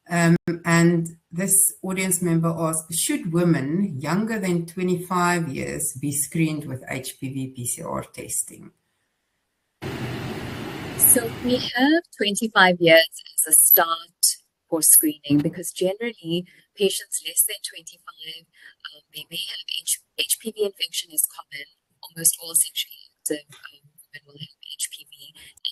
And this audience member asks, should women younger than 25 years be screened with HPV PCR testing? So we have 25 years as a start for screening, because generally patients less than 25, they may have HPV infection is common. Almost all sexually active women will have HPV,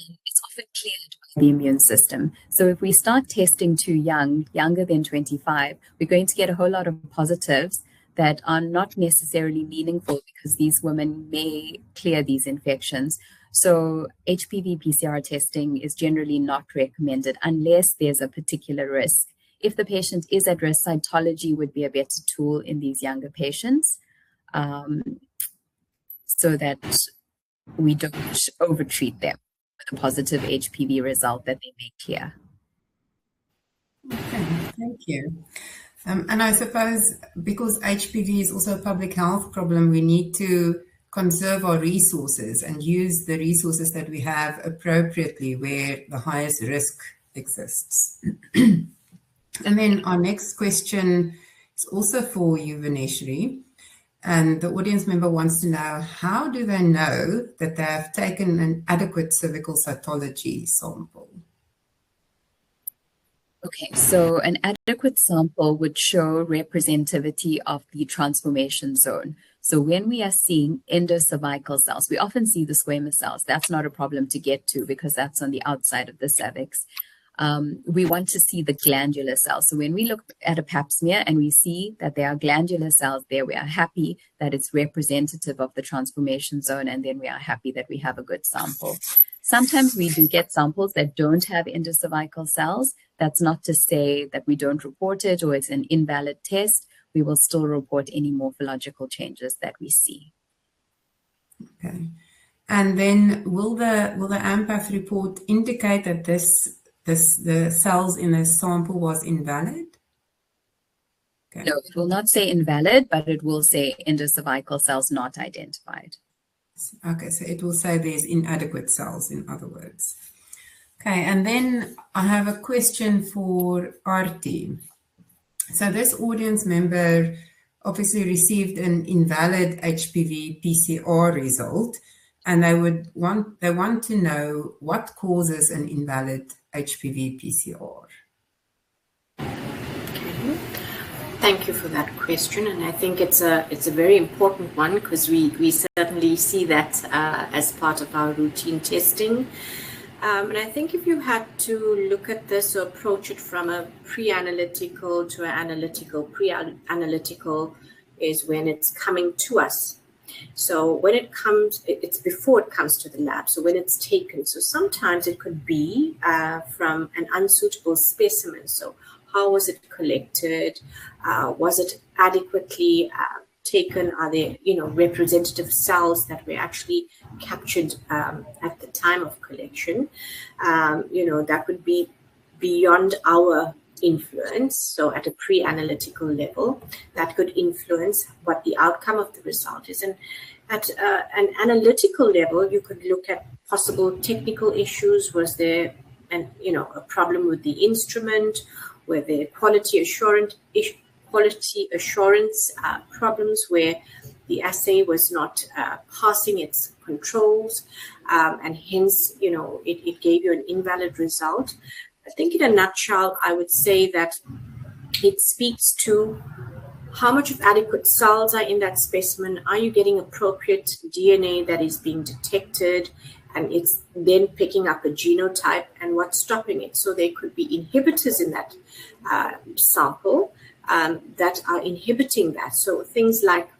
and it's often cleared by the immune system. So if we start testing too young, younger than 25, we're going to get a whole lot of positives that are not necessarily meaningful, because these women may clear these infections. So HPV PCR testing is generally not recommended unless there's a particular risk. If the patient is at risk, cytology would be a better tool in these younger patients, so that we don't overtreat them with a positive HPV result that they may clear. Okay, thank you. And I suppose because HPV is also a public health problem, we need to conserve our resources and use the resources that we have appropriately where the highest risk exists. And then our next question is also for you, Vaneshri. And the audience member wants to know, how do they know that they have taken an adequate cervical cytology sample? Okay, so an adequate sample would show representativity of the transformation zone. So when we are seeing endocervical cells, we often see the squamous cells. That's not a problem to get to because that's on the outside of the cervix. We want to see the glandular cells. So when we look at a pap smear and we see that there are glandular cells there, we are happy that it's representative of the transformation zone, and then we are happy that we have a good sample. Sometimes we do get samples that don't have endocervical cells. That's not to say that we don't report it or it's an invalid test. We will still report any morphological changes that we see. Okay. And then will the AMPATH report indicate that the cells in the sample was invalid? Okay. No, it will not say invalid, but it will say endocervical cells not identified. Okay, so it will say there's inadequate cells, in other words. Okay, and then I have a question for Artie. So this audience member obviously received an invalid HPV PCR result, and they want to know what causes an invalid HPV PCR. Thank you for that question, and I think it's a very important one because we certainly see that as part of our routine testing. And I think if you had to look at this or approach it from a pre-analytical to an analytical, pre-analytical is when it's coming to us. So when it comes, it's before it comes to the lab. So when it's taken, so sometimes it could be from an unsuitable specimen. So how was it collected? Was it adequately taken? Are there, representative cells that were actually captured at the time of collection? That would be beyond our influence. So at a pre-analytical level, that could influence what the outcome of the result is. And at an analytical level, you could look at possible technical issues. Was there a problem with the instrument? Were there quality assurance problems where the assay was not passing its controls, and hence, it gave you an invalid result? I think in a nutshell, I would say that it speaks to how much of adequate cells are in that specimen. Are you getting appropriate DNA that is being detected? And it's then picking up a genotype, and what's stopping it. So there could be inhibitors in that sample that are inhibiting that. So things like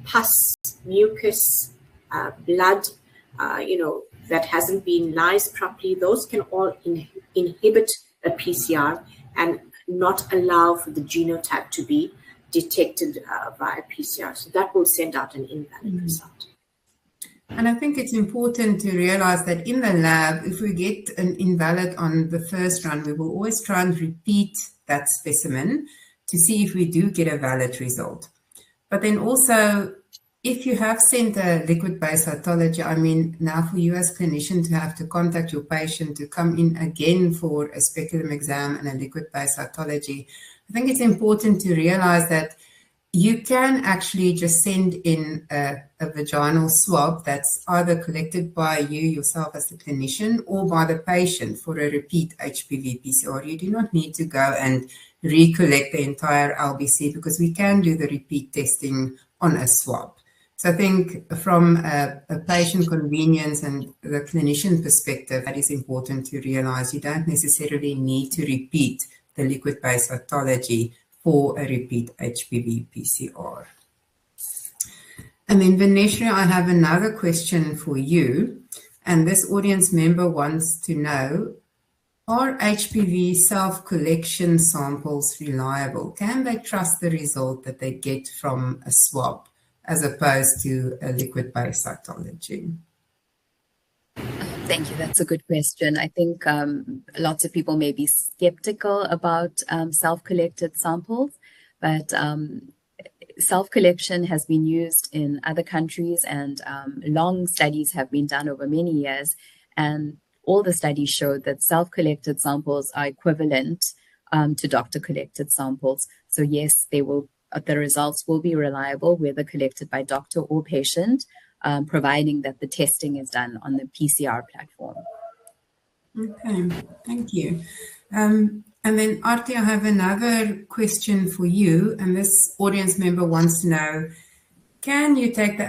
pus, mucus, blood, that hasn't been lysed properly, those can all inhibit a PCR and not allow for the genotype to be detected via PCR. So that will send out an invalid result. And I think it's important to realize that in the lab, if we get an invalid on the first run, we will always try and repeat that specimen to see if we do get a valid result. But then also, if you have sent a liquid-based cytology, now for you as clinician to have to contact your patient to come in again for a speculum exam and a liquid-based cytology, I think it's important to realize that you can actually just send in a vaginal swab that's either collected by you yourself as the clinician or by the patient for a repeat HPV PCR. You do not need to go and recollect the entire LBC because we can do the repeat testing on a swab. So I think from a patient convenience and the clinician perspective, that is important to realize. You don't necessarily need to repeat the liquid-based cytology for a repeat HPV PCR. And then Vanessa, I have another question for you. And this audience member wants to know, are HPV self-collection samples reliable? Can they trust the result that they get from a swab as opposed to a liquid-based cytology? Thank you. That's a good question. I think lots of people may be skeptical about self-collected samples, but self-collection has been used in other countries, and long studies have been done over many years. And all the studies show that self-collected samples are equivalent to doctor-collected samples. So yes, they will. The results will be reliable, whether collected by doctor or patient, providing that the testing is done on the PCR platform. Okay, thank you. And then Arti, I have another question for you. And this audience member wants to know, can you take the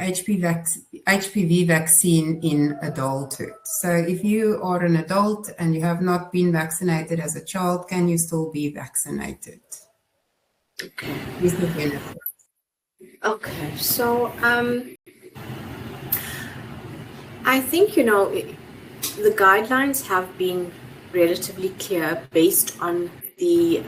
HPV vaccine in adulthood? So if you are an adult and you have not been vaccinated as a child, can you still be vaccinated? Okay. Is the benefit? Okay, so I think, the guidelines have been relatively clear based on the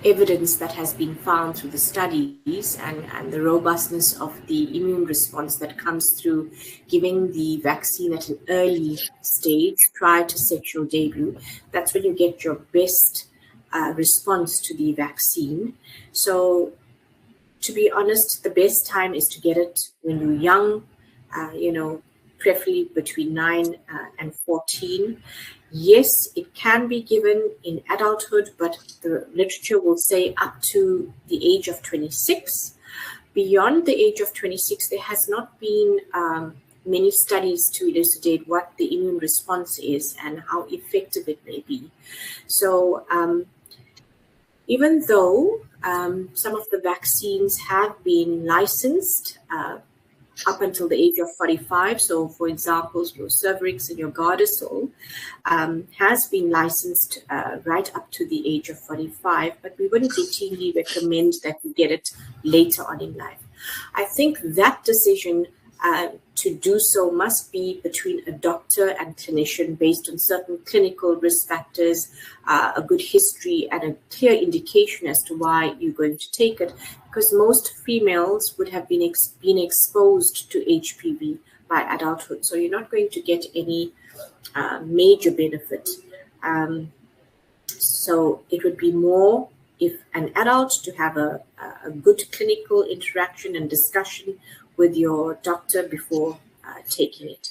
evidence that has been found through the studies and the robustness of the immune response that comes through giving the vaccine at an early stage prior to sexual debut. That's when you get your best response to the vaccine. So to be honest, the best time is to get it when you're young, preferably between 9 and 14. Yes, it can be given in adulthood, but the literature will say up to the age of 26. Beyond the age of 26, there has not been many studies to elucidate what the immune response is and how effective it may be. So even though some of the vaccines have been licensed up until the age of 45, so for example, your Cervical and your Gardasil has been licensed right up to the age of 45, but we wouldn't routinely recommend that you get it later on in life. I think that decision to do so must be between a doctor and clinician based on certain clinical risk factors, a good history, and a clear indication as to why you're going to take it, because most females would have been exposed to HPV by adulthood. So you're not going to get any major benefit. So it would be more if an adult to have a good clinical interaction and discussion with your doctor before taking it.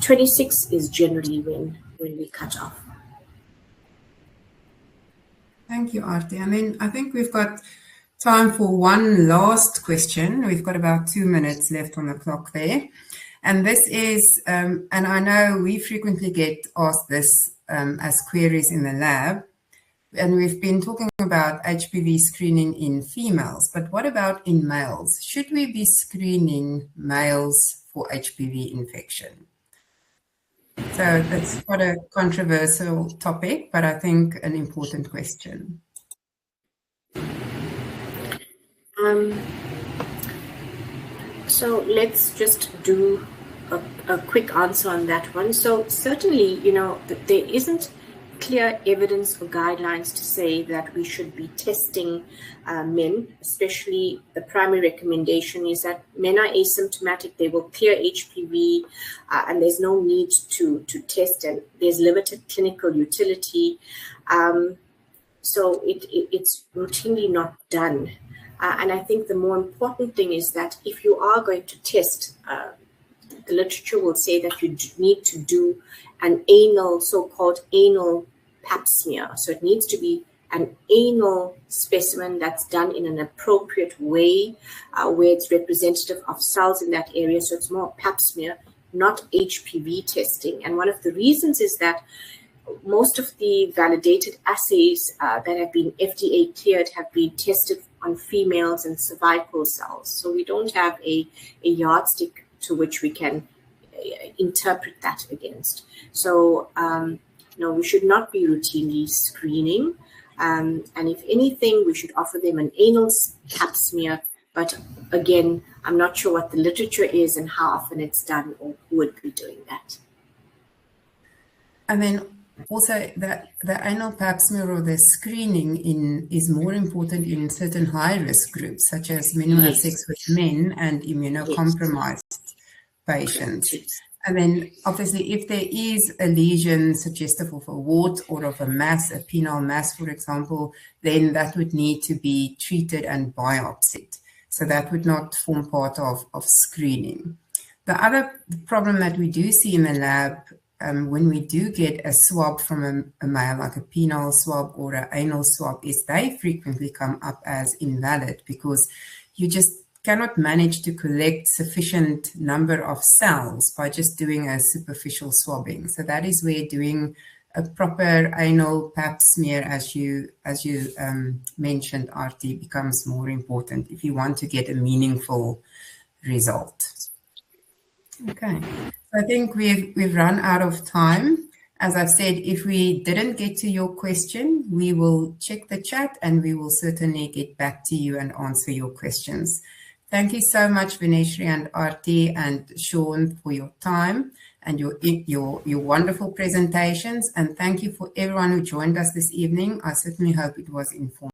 26 is generally when we cut off. Thank you, Arti. I think we've got time for one last question. We've got about 2 minutes left on the clock there. And this is, and I know we frequently get asked this as queries in the lab, and we've been talking about HPV screening in females, but what about in males? Should we be screening males for HPV infection? So that's quite a controversial topic, but I think an important question. So let's just do a quick answer on that one. So certainly, there isn't clear evidence or guidelines to say that we should be testing men, especially the primary recommendation is that men are asymptomatic, they will clear HPV, and there's no need to test, and there's limited clinical utility. So it's routinely not done. And I think the more important thing is that if you are going to test, the literature will say that you need to do an anal, so-called anal pap smear. So it needs to be an anal specimen that's done in an appropriate way, where it's representative of cells in that area. So it's more pap smear, not HPV testing. And one of the reasons is that most of the validated assays that have been FDA cleared have been tested on females and cervical cells. So we don't have a yardstick to which we can interpret that against. So no, we should not be routinely screening. And if anything, we should offer them an anal pap smear. But again, I'm not sure what the literature is and how often it's done or who would be doing that. And then also the anal pap smear or the screening is more important in certain high-risk groups, such as men who have sex with men and immunocompromised patients. And then obviously if there is a lesion suggestive of a wart or of a mass, a penile mass, for example, then that would need to be treated and biopsied. So that would not form part of screening. The other problem that we do see in the lab when we do get a swab from a male, like a penile swab or an anal swab, is they frequently come up as invalid because you just cannot manage to collect sufficient number of cells by just doing a superficial swabbing. So that is where doing a proper anal pap smear, as you mentioned, Artie, becomes more important if you want to get a meaningful result. Okay, so I think we've run out of time. As I've said, if we didn't get to your question, we will check the chat and we will certainly get back to you and answer your questions. Thank you so much, Vineshri and Artie and Sean, for your time and your wonderful presentations. And thank you for everyone who joined us this evening. I certainly hope it was informative.